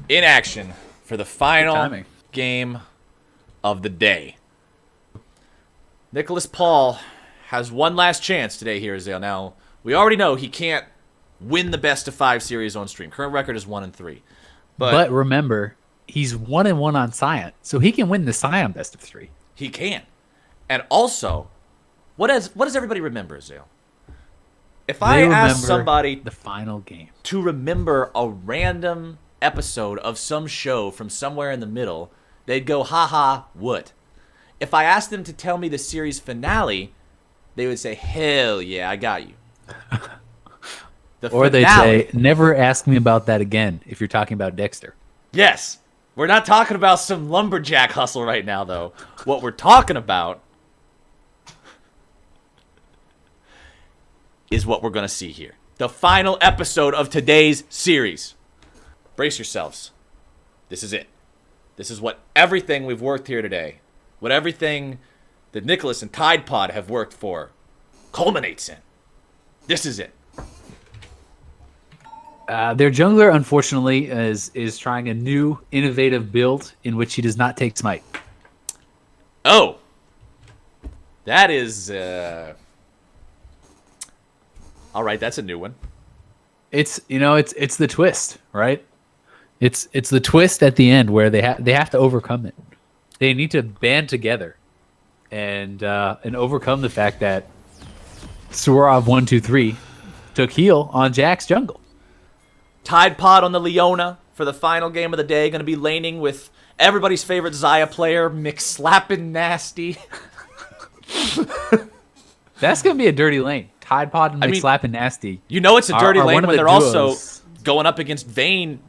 in action for the final game of the day. Nicholas Paul has one last chance today here, Azael. Now, we already know he can't win the best of 5 series on stream. Current record is 1-3. But remember, he's 1-1 on Sion, so he can win the Sion best of 3. He can. And also, what does everybody remember, Azael? If I ask somebody the final game to remember a random episode of some show from somewhere in the middle, they'd go, haha, what? If I asked them to tell me the series finale, they would say, hell yeah, I got you. Or they'd say, never ask me about that again if you're talking about Dexter. Yes. We're not talking about some lumberjack hustle right now, though. What we're talking about is what we're going to see here. The final episode of today's series. Brace yourselves. This is it. This is what everything we've worked here today, what everything that Nicholas and Tide Pod have worked for, culminates in. This is it. Their jungler, unfortunately, is trying a new, innovative build in which he does not take smite. Oh. That is... All right, that's a new one. It's the twist, right? It's the twist at the end where they have to overcome it. They need to band together and overcome the fact that Suarov 1-2-3 took heal on Jack's jungle. Tide Pod on the Leona for the final game of the day. Going to be laning with everybody's favorite Xayah player, McSlappinNasty. That's going to be a dirty lane. Tide Pod and McSlappinNasty. You know it's a dirty lane when they're duos. Also going up against Vayne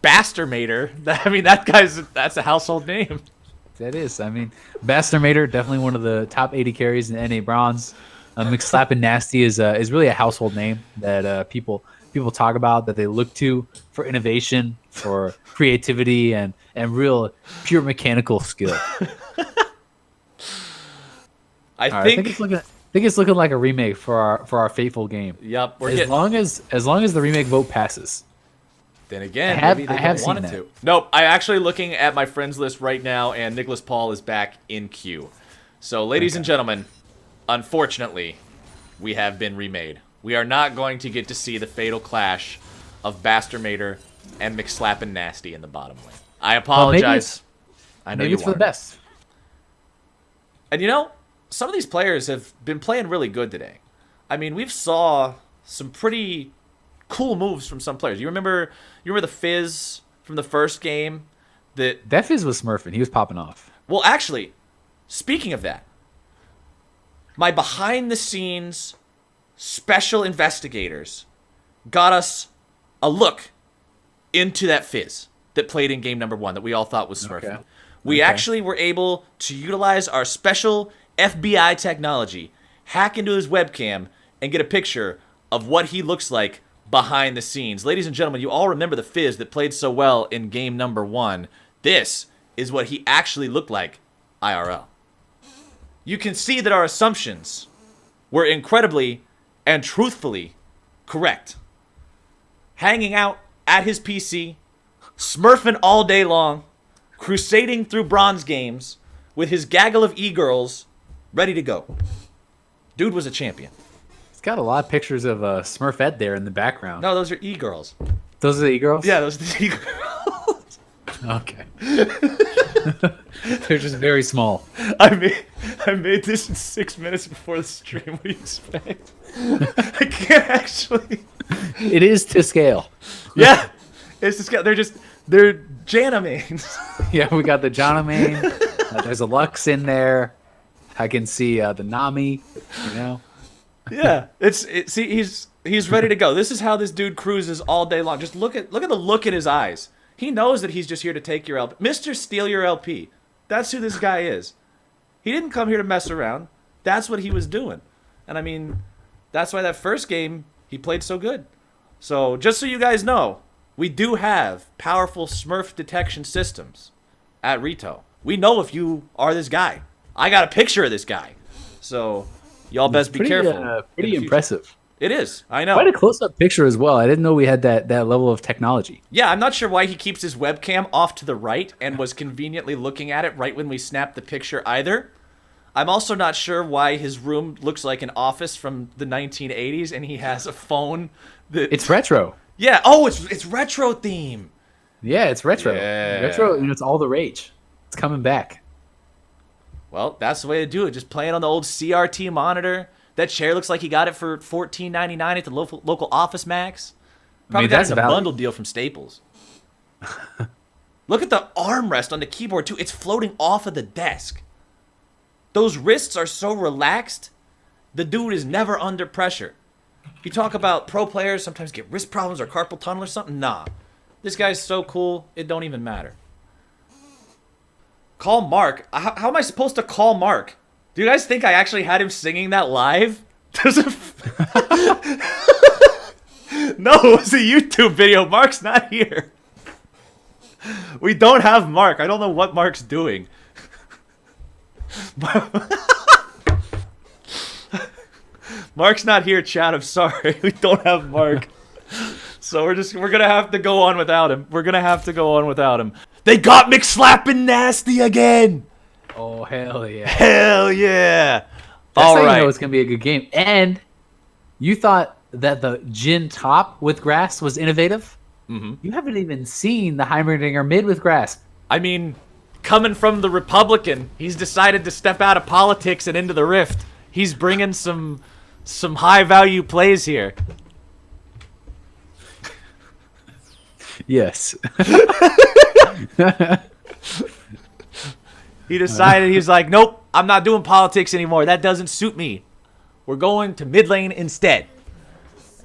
Bastermator. I mean, that's a household name. That is. I mean, Bastermator, definitely one of the top 80 carries in NA Bronze. McSlappinNasty is really a household name that people talk about, that they look to for innovation, for creativity, and real pure mechanical skill. I think it's looking like a remake for our fateful game. Yep. As long as the remake vote passes. Then again, maybe they don't want it to. Nope. I'm actually looking at my friends list right now, and Nicholas Paul is back in queue. So, ladies and gentlemen, unfortunately, we have been remade. We are not going to get to see the fatal clash of Bastermator and McSlappinNasty in the bottom lane. I apologize. I know it's for the best. And some of these players have been playing really good today. I mean, we've saw some pretty cool moves from some players. You remember the Fizz from the first game? That Fizz was smurfing. He was popping off. Well, actually, speaking of that, my behind-the-scenes special investigators got us a look into that Fizz that played in game number 1 that we all thought was smurfing. Okay. We actually were able to utilize our special FBI technology, hack into his webcam, and get a picture of what he looks like behind the scenes. Ladies and gentlemen, you all remember the Fizz that played so well in game number 1. This is what he actually looked like IRL. You can see that our assumptions were incredibly and truthfully correct. Hanging out at his PC, smurfing all day long, crusading through bronze games with his gaggle of e-girls ready to go. Dude was a champion. It's got a lot of pictures of Smurfette there in the background. No, those are e-girls. Those are the e-girls? Yeah, those are the e-girls. Okay. They're just very small. I made this in 6 minutes before the stream. What do you expect? I can't actually. It is to scale. Yeah, it's to scale. They're Janamains. Yeah, we got the Janamain. There's a Lux in there. I can see the Nami. Yeah, see, he's ready to go. This is how this dude cruises all day long. Just look at the look in his eyes. He knows that he's just here to take your LP. Mr. Steal Your LP. That's who this guy is. He didn't come here to mess around. That's what he was doing. And I mean, that's why that first game he played so good. So just so you guys know, we do have powerful Smurf detection systems at Rito. We know if you are this guy. I got a picture of this guy. So y'all best be careful. Pretty impressive. It is. I know. Quite a close-up picture as well. I didn't know we had that level of technology. Yeah, I'm not sure why he keeps his webcam off to the right and was conveniently looking at it right when we snapped the picture either. I'm also not sure why his room looks like an office from the 1980s and he has a phone that... It's retro. Yeah, oh, it's retro theme. Yeah, it's retro. Yeah. Retro, it's all the rage. It's coming back. Well, that's the way to do it. Just play it on the old CRT monitor. That chair looks like he got it for $14.99 at the local Office Max. Probably got it in a bundle deal from Staples. Look at the armrest on the keyboard, too. It's floating off of the desk. Those wrists are so relaxed. The dude is never under pressure. You talk about pro players sometimes get wrist problems or carpal tunnel or something. Nah. This guy's so cool, it don't even matter. Call Mark. How am I supposed to call Mark? Do you guys think I actually had him singing that live? No, it was a YouTube video. Mark's not here. We don't have Mark. I don't know what Mark's doing. Mark's not here, chat. I'm sorry. We don't have Mark. So we're gonna have to go on without him. They got McSlappinNasty again. Oh, hell yeah. Hell yeah. That's All how right. you know it's going to be a good game. And you thought that the Jin top with grass was innovative? Mm-hmm. You haven't even seen the Heimerdinger mid with grass. I mean, coming from the Republican, he's decided to step out of politics and into the Rift. He's bringing some high-value plays here. Yes. He decided, he's like, nope, I'm not doing politics anymore. That doesn't suit me. We're going to mid lane instead.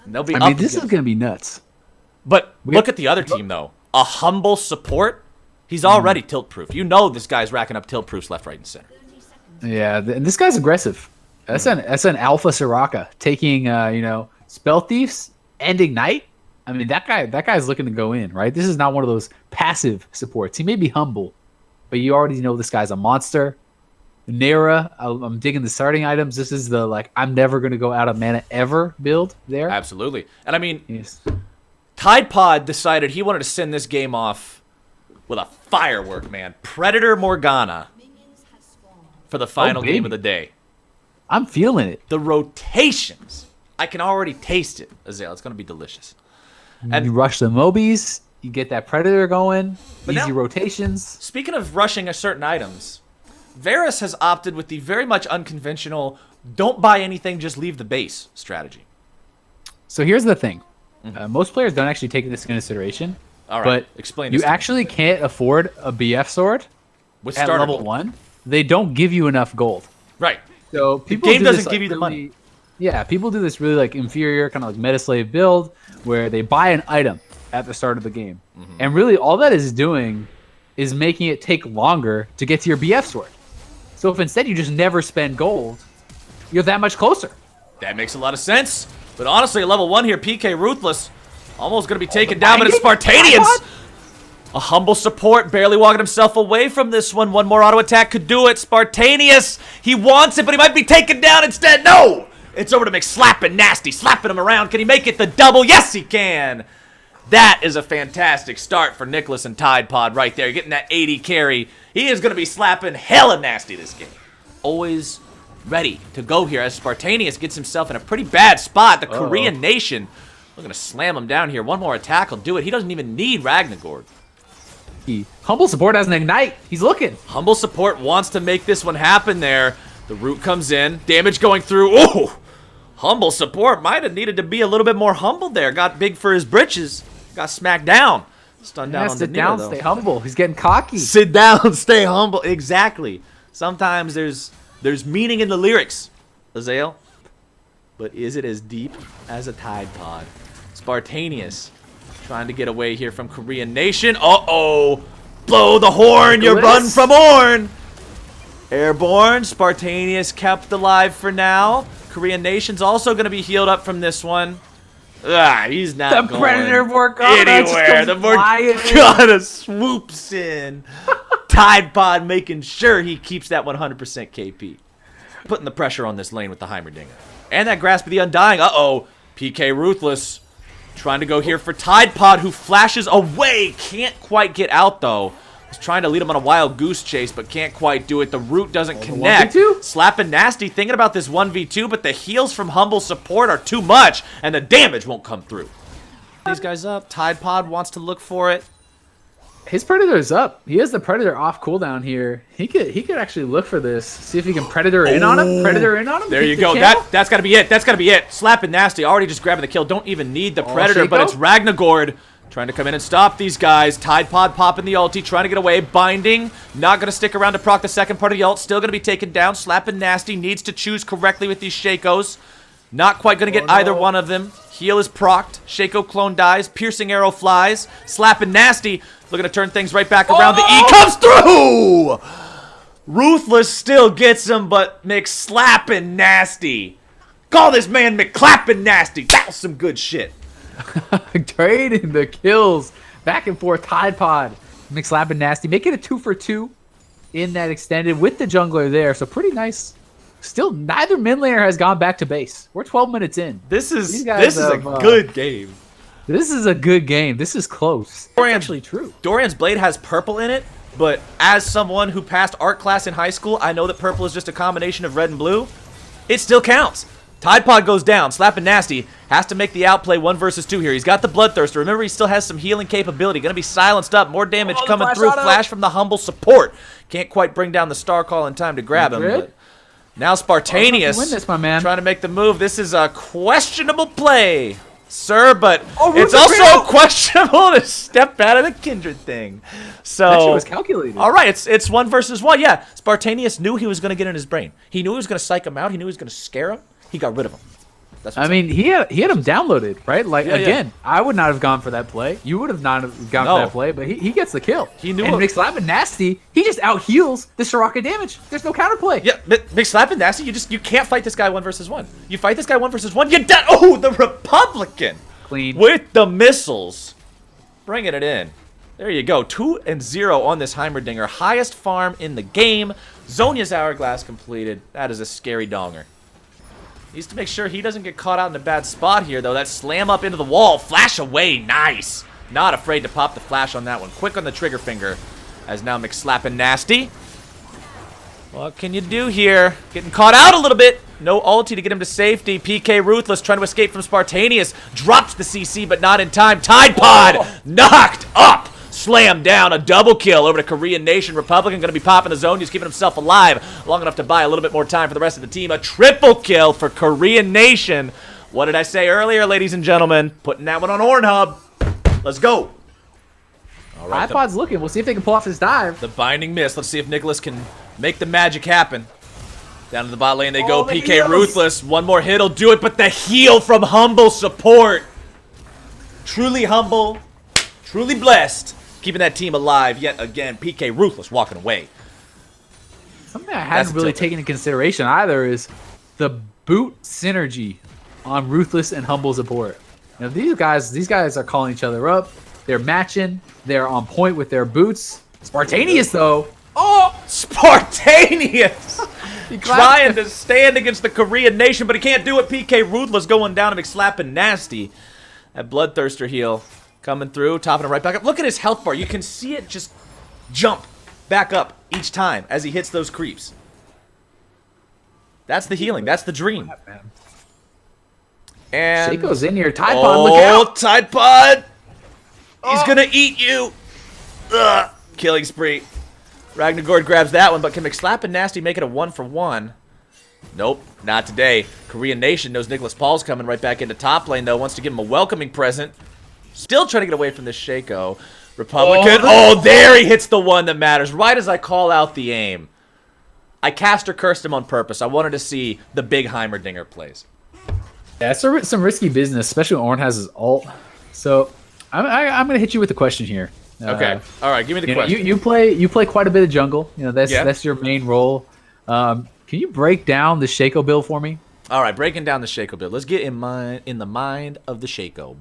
And they'll be this is going to be nuts. But look at the other team, though. A humble support. He's already tilt-proof. You know this guy's racking up tilt-proofs left, right, and center. Yeah, and this guy's aggressive. That's an alpha soraka taking, spell thieves and ignite. I mean, that guy's looking to go in, right? This is not one of those passive supports. He may be humble, but you already know this guy's a monster. Nera, I'm digging the starting items. This is the, I'm never going to go out of mana ever build there. Absolutely. And I mean, yes. Tide Pod decided he wanted to send this game off with a firework, man. Predator Morgana for the final game of the day. I'm feeling it. The rotations. I can already taste it, Azael. It's going to be delicious. And you rush the Mobies, you get that Predator going, easy rotations. Speaking of rushing certain items, Varus has opted with the very much unconventional, don't buy anything, just leave the base strategy. So here's the thing. Most players don't actually take this into consideration. All right, but explain this. You actually can't afford a BF sword with at level 1. They don't give you enough gold. Right. So the game doesn't give you the money. Yeah, people do this really inferior kind of meta slave build where they buy an item at the start of the game. And really all that is doing is making it take longer to get to your BF sword. So if instead you just never spend gold, you're that much closer. That makes a lot of sense. But honestly, at level 1 here, PKRuthless almost going to be taken down by the Spartanians. A humble support, barely walking himself away from this one. One more auto attack could do it. Spartanius, he wants it, but he might be taken down instead. No! It's over to McSlappinNasty, slapping him around. Can he make it the double? Yes, he can. That is a fantastic start for Nicholas and Tide Pod right there. Getting that 80 carry. He is going to be slapping hella nasty this game. Always ready to go here as Spartanius gets himself in a pretty bad spot. The KoreanNation, we're going to slam him down here. One more attack will do it. He doesn't even need Ragnagord. Humble support has an ignite. He's looking. Humble support wants to make this one happen there. The root comes in. Damage going through. Oh! Humble support might have needed to be a little bit more humble there. Got big for his britches. Got smacked down. Stunned down on the sit down, stay humble. He's getting cocky. Sit down, stay humble. Exactly. Sometimes there's meaning in the lyrics, Azael. But is it as deep as a Tide Pod? Spartanius trying to get away here from KoreanNation. Uh-oh. Blow the horn. You run from ornn. Airborne. Spartanius kept alive for now. KoreanNation's also going to be healed up from this one. He's not going Predator Morgana anywhere. The Morgana swoops in. Tide Pod making sure he keeps that 100% KP. Putting the pressure on this lane with the Heimerdinger. And that Grasp of the Undying. Uh-oh. PKRuthless trying to go here for Tide Pod, who flashes away. Can't quite get out, though. He's trying to lead him on a wild goose chase, but can't quite do it. The root doesn't connect. SlappinNasty thinking about this 1v2, but the heals from Humble support are too much, and the damage won't come through. These guys up. Tide Pod wants to look for it. His Predator's up. He has the Predator off cooldown here. He could actually look for this. See if he can Predator in on him. Predator in on him. There you go. That's got to be it. That's got to be it. SlappinNasty already just grabbing the kill. Don't even need the Predator, but it's Ragnagord trying to come in and stop these guys. Tide Pod popping the ulti, trying to get away. Binding. Not going to stick around to proc the second part of the ult. Still going to be taken down. SlappinNasty needs to choose correctly with these shacos. Not quite going to get either one of them. Heal is procced. Shaco clone dies. Piercing arrow flies. SlappinNasty looking to turn things right back around. The E comes through! Ruthless still gets him, but McSlappinNasty. Call this man McClappinNasty. That was some good shit. Trading the kills. Back and forth. Tide Pod. McSlappinNasty. Making it 2 for 2 in that extended with the jungler there. So pretty nice. Still, neither mid laner has gone back to base. We're 12 minutes in. This is a good game. This is a good game. This is close. That's actually true. Dorian's Blade has purple in it, but as someone who passed art class in high school, I know that purple is just a combination of red and blue. It still counts. Tide Pod goes down. SlappinNasty has to make the outplay 1 versus 2 here. He's got the Bloodthirster. Remember, he still has some healing capability. Going to be silenced up. More damage coming through. Flash from the Humble support. Can't quite bring down the Star Call in time to grab him. But now Spartanias win this, my man. Trying to make the move. This is a questionable play, sir, but it's also questionable to step out of the kindred thing. So that shit was calculated. All right, it's 1 versus 1. Yeah, Spartanias knew he was going to get in his brain. He knew he was going to psych him out. He knew he was going to scare him. He got rid of him. I mean, he had him downloaded, right? Like, again, I would not have gone for that play. You would have not have gone for that play, but he gets the kill. He knew. And McSlappinNasty, he just out heals the soraka damage. There's no counterplay. Yeah, McSlappinNasty, you can't fight this guy 1 versus 1. You fight this guy 1 versus 1, you die. Oh, the Republican. Clean. With the missiles. Bringing it in. There you go. 2-0 on this Heimerdinger. Highest farm in the game. Zhonya's Hourglass completed. That is a scary donger. Needs to make sure he doesn't get caught out in a bad spot here, though. That slam up into the wall. Flash away. Nice. Not afraid to pop the flash on that one. Quick on the trigger finger. As now McSlappinNasty. What can you do here? Getting caught out a little bit. No ulti to get him to safety. PKRuthless trying to escape from Spartanias. Drops the CC, but not in time. Tide Pod knocked up. Slam down, a double kill over to KoreanNation. Republican going to be popping the zone. He's keeping himself alive long enough to buy a little bit more time for the rest of the team. A triple kill for KoreanNation. What did I say earlier, ladies and gentlemen? Putting that one on Ornhub. Let's go. All right, Pod's looking. We'll see if they can pull off his dive. The binding miss. Let's see if Nicholas can make the magic happen. Down to the bot lane they go. PKRuthless. One more hit will do it, but the heal from Humble support. Truly humble. Truly blessed. Keeping that team alive yet again. PKRuthless walking away. Something I hadn't really taken into consideration either is the boot synergy on Ruthless and Humble support. Now these guys are calling each other up. They're matching. They're on point with their boots. Spartanias though. Oh, Spartanias! Trying to stand against the KoreanNation, but he can't do it. PKRuthless going down to McSlappinNasty. That Bloodthirster heal. Coming through, topping it right back up. Look at his health bar. You can see it just jump back up each time as he hits those creeps. That's the healing. That's the dream. And Shaco's in here. Tide Pod, look out! Tide Pod! He's gonna eat you! Ugh. Killing spree. Ragnagord grabs that one, but can McSlappinNasty make it a 1-for-1? Nope, not today. KoreanNation knows Nicholas Paul's coming right back into top lane, though. Wants to give him a welcoming present. Still trying to get away from this shaco. Republican. Oh, there he hits the one that matters. Right as I call out the aim. I cast or cursed him on purpose. I wanted to see the big Heimerdinger plays. Yeah, it's some risky business, especially when Ornn has his ult. So I'm going to hit you with a question here. Okay. All right, give me the question. You play quite a bit of jungle. You know, that's your main role. Can you break down the shaco build for me? All right, breaking down the shaco build. Let's get in the mind of the shaco.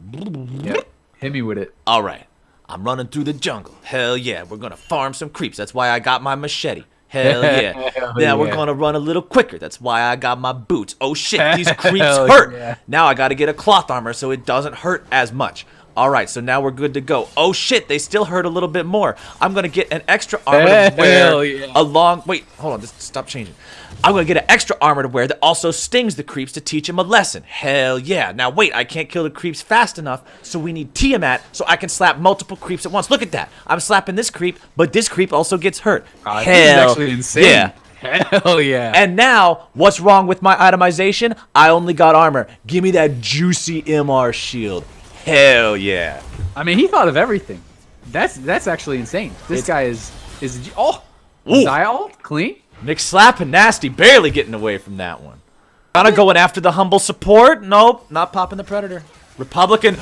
Yep. Hit me with it. All right. I'm running through the jungle. Hell yeah, we're going to farm some creeps. That's why I got my machete. Hell yeah. Hell Now we're yeah. going to run a little quicker. That's why I got my boots. Oh shit, these creeps Hell hurt. yeah. Now I got to get a cloth armor so it doesn't hurt as much. All right, so now we're good to go. Oh shit, they still hurt a little bit more. I'm going to get an extra armor to wear Hell yeah. along. Wait, hold on. Just stop changing. I'm going to get an extra armor to wear that also stings the creeps to teach them a lesson. Hell yeah. Now wait, I can't kill the creeps fast enough, so we need Tiamat so I can slap multiple creeps at once. Look at that. I'm slapping this creep, but this creep also gets hurt. This is Hell actually insane. yeah. Hell yeah. And now, what's wrong with my itemization? I only got armor. Give me that juicy MR shield. Hell yeah. I mean, he thought of everything. That's actually insane. This guy is oh, Ooh. Azael clean. McSlappinNasty barely getting away from that one. Kinda going after the humble support. Nope, not popping the Predator. Republican,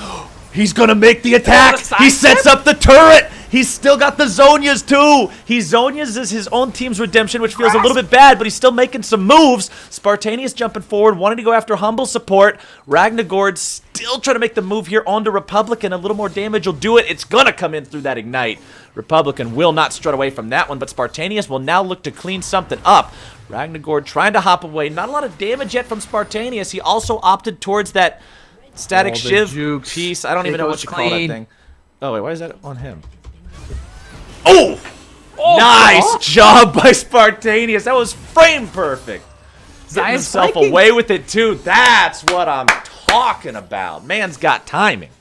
he's gonna make the attack. He sets up the turret. He's still got the Zonias too. He Zonias is his own team's redemption, which feels a little bit bad, but he's still making some moves. Spartanias jumping forward, wanting to go after humble support. Ragnagord still trying to make the move here onto Republican. A little more damage will do it. It's gonna come in through that ignite. Republican will not strut away from that one, but Spartanias will now look to clean something up. Ragnagord trying to hop away. Not a lot of damage yet from Spartanias. He also opted towards that static the shiv jukes. piece. I don't even know what Shaco's you call that clean. thing. Oh, wait, why is that on him? Oh! Nice job by Spartanias. That was frame perfect. Getting himself away with it, too. That's what I'm talking about. Man's got timing.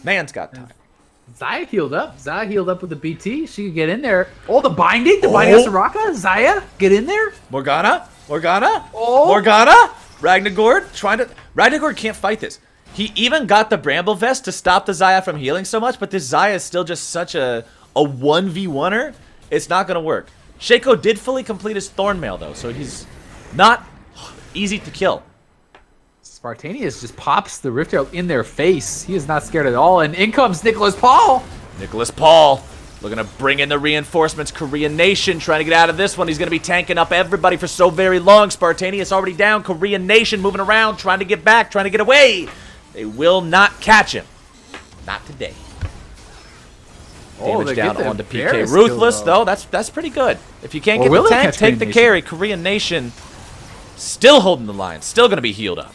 Man's got timing. Xayah healed up. Xayah healed up with the BT. She could get in there. Oh, the binding of soraka. Xayah, get in there. Morgana? Oh. Morgana? Ragnagord trying to... Ragnagord can't fight this. He even got the Bramble Vest to stop the Xayah from healing so much, but this Xayah is still just such a 1v1er. It's not going to work. Shaco did fully complete his Thornmail, though, so he's not easy to kill. Spartanias just pops the Rift Arrow in their face. He is not scared at all. And in comes Nicholas Paul. Nicholas Paul looking to bring in the reinforcements. KoreanNation trying to get out of this one. He's going to be tanking up everybody for so very long. Spartanias already down. KoreanNation moving around, trying to get back, trying to get away. They will not catch him. Not today. Damage down onto PKRuthless, though. That's pretty good. If you can't get the tank, take the carry. KoreanNation still holding the line. Still going to be healed up.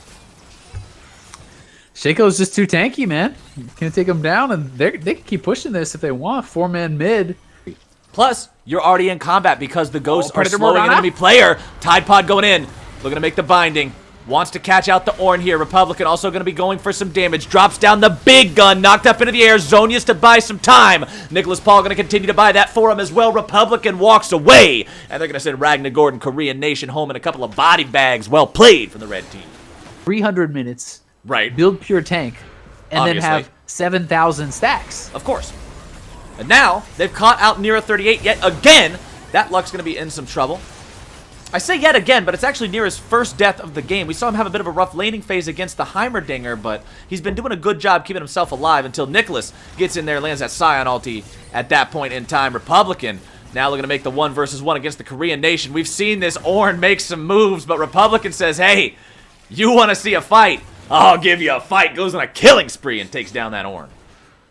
Shaco's just too tanky, man. Can take him down, and they can keep pushing this if they want. 4-man mid. Plus, you're already in combat because the ghosts are Predator slowing an Morgana. enemy player. Tide Pod going in. Looking to make the binding. Wants to catch out the ornn here. Republican also going to be going for some damage. Drops down the big gun. Knocked up into the air. Zonias to buy some time. Nicholas Paul going to continue to buy that for him as well. Republican walks away. And they're going to send Ragnagord and KoreanNation home in a couple of body bags. Well played from the red team. 300 minutes. Right. Build pure tank. And Obviously. then have 7,000 stacks. Of course. And now, they've caught out Nira 38 yet again. That Luck's going to be in some trouble. I say yet again, but it's actually Nira's first death of the game. We saw him have a bit of a rough laning phase against the Heimerdinger, but he's been doing a good job keeping himself alive until Nicholas gets in there, lands that Sion ulti at that point in time. Republican now looking to make the 1 versus 1 against the KoreanNation. We've seen this ornn make some moves, but Republican says, hey, you want to see a fight? I'll give you a fight. Goes on a killing spree and takes down that ornn.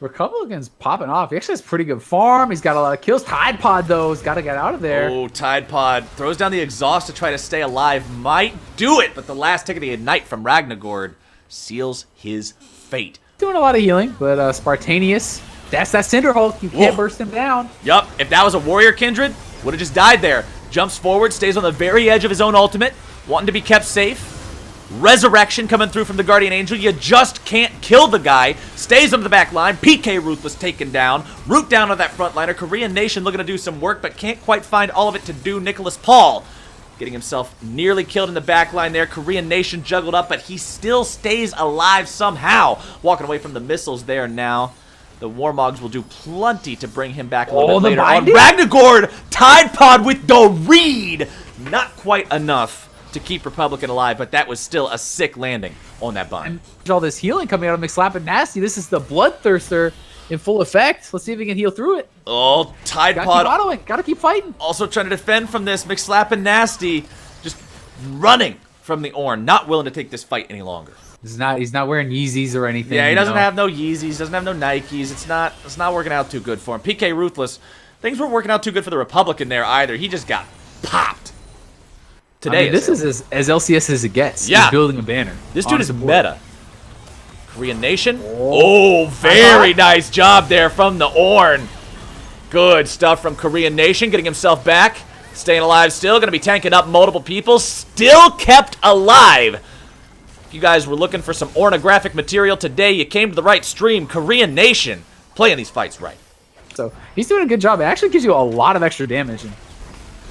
Republican's popping off. He actually has pretty good farm. He's got a lot of kills. Tide Pod, though, has got to get out of there. Oh, Tide Pod throws down the exhaust to try to stay alive. Might do it, but the last tick of the ignite from Ragnagord seals his fate. Doing a lot of healing, but Spartanias, that's that Cinder Hulk. You can't burst him down. Yup, if that was a warrior kindred, would have just died there. Jumps forward, stays on the very edge of his own ultimate, wanting to be kept safe. Resurrection coming through from the Guardian Angel. You just can't kill the guy. Stays on the back line. PKRuthless taken down. Root down on that frontliner. KoreanNation looking to do some work, but can't quite find all of it to do. Nicholas Paul getting himself nearly killed in the back line there. KoreanNation juggled up, but he still stays alive somehow. Walking away from the missiles there now. The Warmogs will do plenty to bring him back a little bit later on. Ragnagord, Tide Pod with the read. Not quite enough to keep Republican alive, but that was still a sick landing on that bind. And all this healing coming out of McSlappinNasty. This is the Bloodthirster in full effect. Let's see if he can heal through it. Oh, Tide Gotta Pod keep autoing. Gotta keep fighting. also trying to defend from this. McSlappinNasty just running from the ornn, not willing to take this fight any longer. He's not wearing Yeezys or anything. Yeah, he doesn't have no Yeezys, doesn't have no Nikes. It's not working out too good for him. PKRuthless Things weren't working out too good for the Republican there either. He just got popped. Today, this is as LCS as it gets. Yeah. He's building a banner. This dude is meta. KoreanNation. Oh, very nice job there from the Ornn. Good stuff from KoreanNation, getting himself back. Staying alive still, going to be tanking up multiple people. Still kept alive. If you guys were looking for some ornographic material today, you came to the right stream. KoreanNation playing these fights right. So he's doing a good job. It actually gives you a lot of extra damage.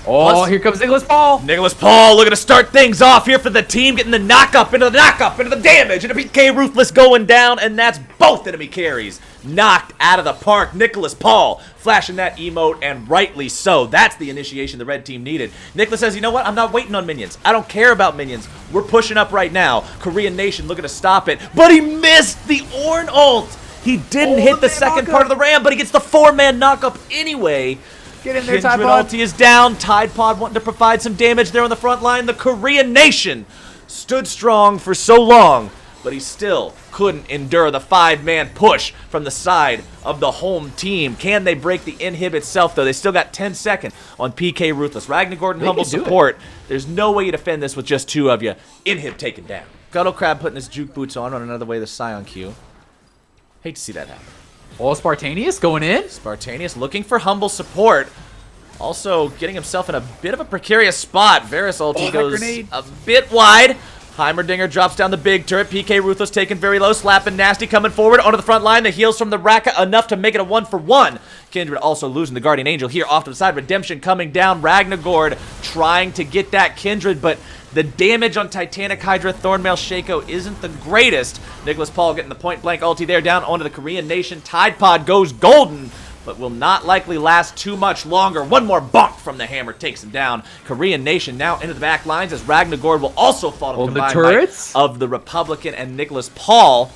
Oh, here comes Nicholas Paul. Nicholas Paul looking to start things off here for the team, getting the knock-up into the damage, and a PKRuthless going down, and that's both enemy carries knocked out of the park. Nicholas Paul flashing that emote, and rightly so. That's the initiation the red team needed. Nicholas says, you know what? I'm not waiting on minions. I don't care about minions. We're pushing up right now. KoreanNation looking to stop it, but he missed the Ornn ult. He didn't hit the second part of the ram, but he gets the 4-man knock-up anyway. Get in there, Kindred Tide Pod. ulti is down. Tide Pod wanting to provide some damage there on the front line. The KoreanNation stood strong for so long, but he still couldn't endure the 5-man push from the side of the home team. Can they break the inhib itself, though? They still got 10 seconds on PKRuthless. Ragnagord and Humble support. There's no way you defend this with just 2 of you. Inhib taken down. Scuttle Crab putting his juke boots on another way the Sion Q. Hate to see that happen. Oh, Spartanias going in. Spartanias looking for Humble support. Also getting himself in a bit of a precarious spot. Varus ulti goes a bit wide. Heimerdinger drops down the big turret. PKRuthless taken very low. SlapNasty coming forward onto the front line. The heals from the Raka enough to make it a 1-for-1. Kindred also losing the Guardian Angel here off to the side. Redemption coming down. Ragnagord trying to get that Kindred, but the damage on Titanic Hydra Thornmail Shaco isn't the greatest. Nicholas Paul getting the point-blank ulti there down onto the KoreanNation. Tide Pod goes golden, but will not likely last too much longer. One more bonk from the hammer takes him down. KoreanNation now into the back lines as Ragnagord will also fall to the combined might of the Republican and Nicholas Paul.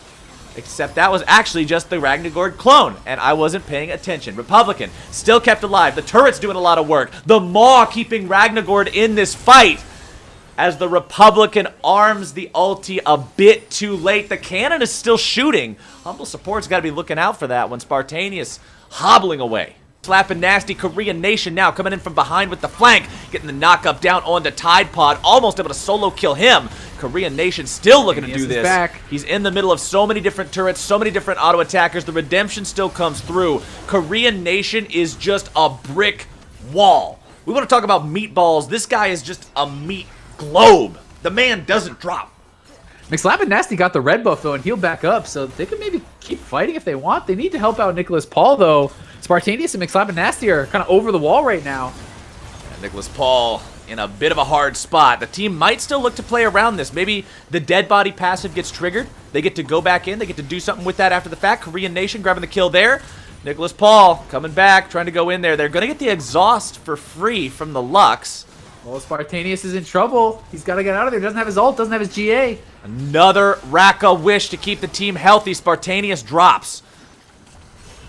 Except that was actually just the Ragnagord clone, and I wasn't paying attention. Republican still kept alive. The turret's doing a lot of work. The Maw keeping Ragnagord in this fight as the Republican arms the ulti a bit too late. The cannon is still shooting. Humble support's got to be looking out for that one. Spartanias hobbling away. McSlappinNasty, KoreanNation now coming in from behind with the flank, getting the knock-up down onto Tide Pod, almost able to solo kill him. KoreanNation still looking to do this. He's in the middle of so many different turrets, so many different auto-attackers. The redemption still comes through. KoreanNation is just a brick wall. We want to talk about meatballs. This guy is just a meat globe. The man doesn't drop. McSlappinNasty got the red buff, though, and healed back up, so they could maybe keep fighting if they want. They need to help out Nicholas Paul, though. Spartanias and McSlappinNasty are kind of over the wall right now. And Nicholas Paul in a bit of a hard spot. The team might still look to play around this. Maybe the dead body passive gets triggered. They get to go back in. They get to do something with that after the fact. KoreanNation grabbing the kill there. Nicholas Paul coming back, trying to go in there. They're going to get the exhaust for free from the Lux. Well, Spartanias is in trouble. He's got to get out of there. Doesn't have his ult, doesn't have his GA. Another Raka wish to keep the team healthy. Spartanias drops.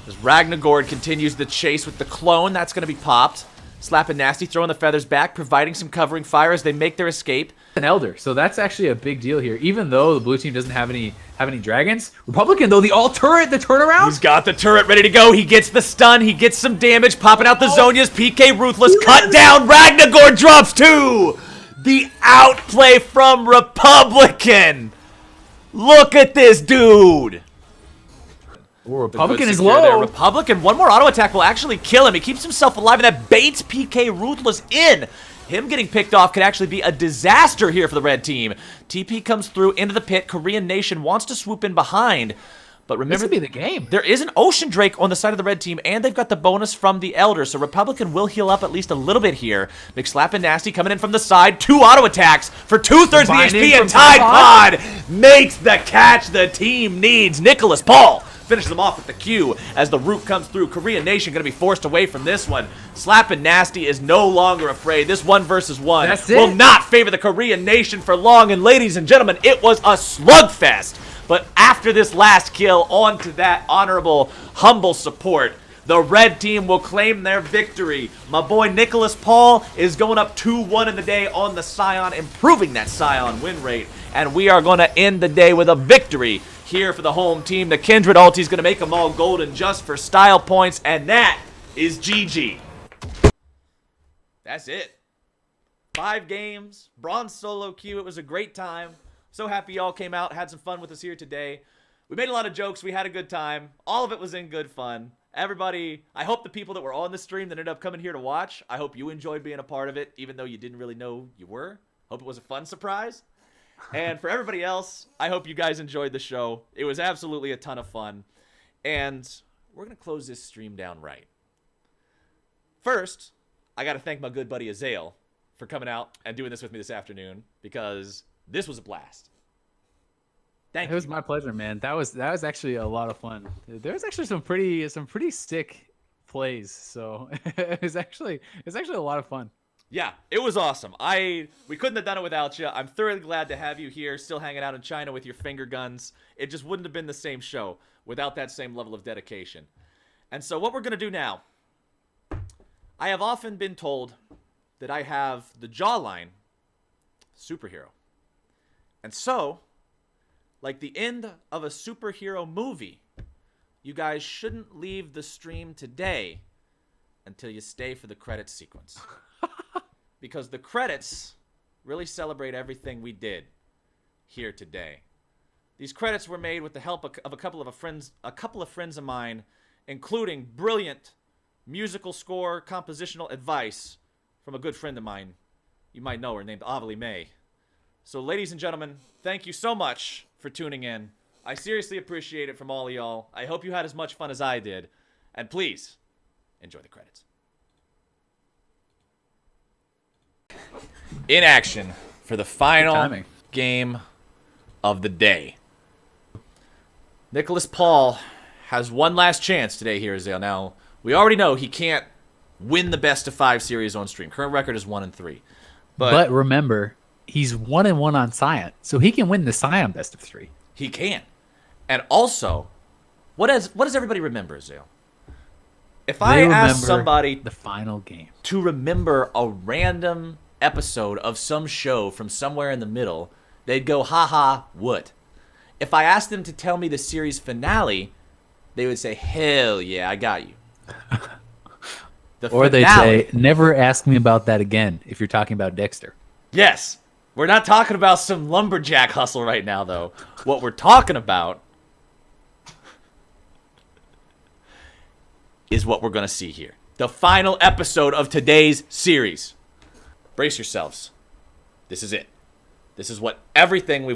As Ragnagord continues the chase with the clone, that's going to be popped. SlapNasty throwing the feathers back, providing some covering fire as they make their escape. An Elder, so that's actually a big deal here. Even though the blue team doesn't have any dragons. Republican, though, the turret, the turnaround. He's got the turret ready to go. He gets the stun. He gets some damage, popping out the Zonias. PKRuthless cut down. Ragnagord drops 2. The outplay from Republican. Look at this dude. Ooh, Republican is low. There. Republican, one more auto attack will actually kill him. He keeps himself alive, and that baits PKRuthless in. Him getting picked off could actually be a disaster here for the red team. TP comes through into the pit. KoreanNation wants to swoop in behind. But remember, this could be the game. There is an Ocean Drake on the side of the red team, and they've got the bonus from the Elder, so Republican will heal up at least a little bit here. McSlappinNasty coming in from the side. 2 auto attacks for 2/3 the HP, and Tide Pod makes the catch the team needs. Nicholas Paul finishes them off with the Q as the root comes through. KoreanNation going to be forced away from this one. SlapNasty is no longer afraid. This 1 versus 1 will not favor the KoreanNation for long. And ladies and gentlemen, it was a slugfest. But after this last kill, on to that honorable, humble support. The red team will claim their victory. My boy Nicholas Paul is going up 2-1 in the day on the Sion, improving that Sion win rate. And we are going to end the day with a victory here for the home team. The Kindred ulti is going to make them all golden just for style points. And that is GG. That's it. 5 games, bronze solo queue. It was a great time. So happy y'all came out, had some fun with us here today. We made a lot of jokes. We had a good time. All of it was in good fun. Everybody, I hope the people that were on the stream that ended up coming here to watch, I hope you enjoyed being a part of it, even though you didn't really know you were. Hope it was a fun surprise. And for everybody else, I hope you guys enjoyed the show. It was absolutely a ton of fun. And we're going to close this stream down right. First, I got to thank my good buddy Azael for coming out and doing this with me this afternoon, because this was a blast. Thank you. It was my pleasure, man. That was actually a lot of fun. There was actually some pretty sick plays, so it's actually a lot of fun. Yeah, it was awesome. We couldn't have done it without you. I'm thoroughly glad to have you here, still hanging out in China with your finger guns. It just wouldn't have been the same show without that same level of dedication. And so what we're going to do now, I have often been told that I have the jawline superhero. And so, like the end of a superhero movie, you guys shouldn't leave the stream today until you stay for the credits sequence. Because the credits really celebrate everything we did here today. These credits were made with the help of a couple of friends of mine, including brilliant musical score compositional advice from a good friend of mine. You might know her, named Avali May. So, ladies and gentlemen, thank you so much for tuning in. I seriously appreciate it from all of y'all. I hope you had as much fun as I did. And please, enjoy the credits. In action for the final game of the day. Nicholas Paul has one last chance today here, Azael. Now, we already know he can't win the best of 5 series on stream. Current record is 1-3. But remember, he's 1-1 on Sion, so he can win the Sion best of 3. He can. And also, what does everybody remember, Azael? If I ask somebody the final game to remember a random episode of some show from somewhere in the middle, they'd go, haha, what? If I asked them to tell me the series finale, they would say, hell yeah, I got you. Or they'd say, never ask me about that again if you're talking about Dexter. Yes. We're not talking about some lumberjack hustle right now, though. What we're talking about is what we're going to see here. The final episode of today's series. Brace yourselves. This is it. This is what everything we've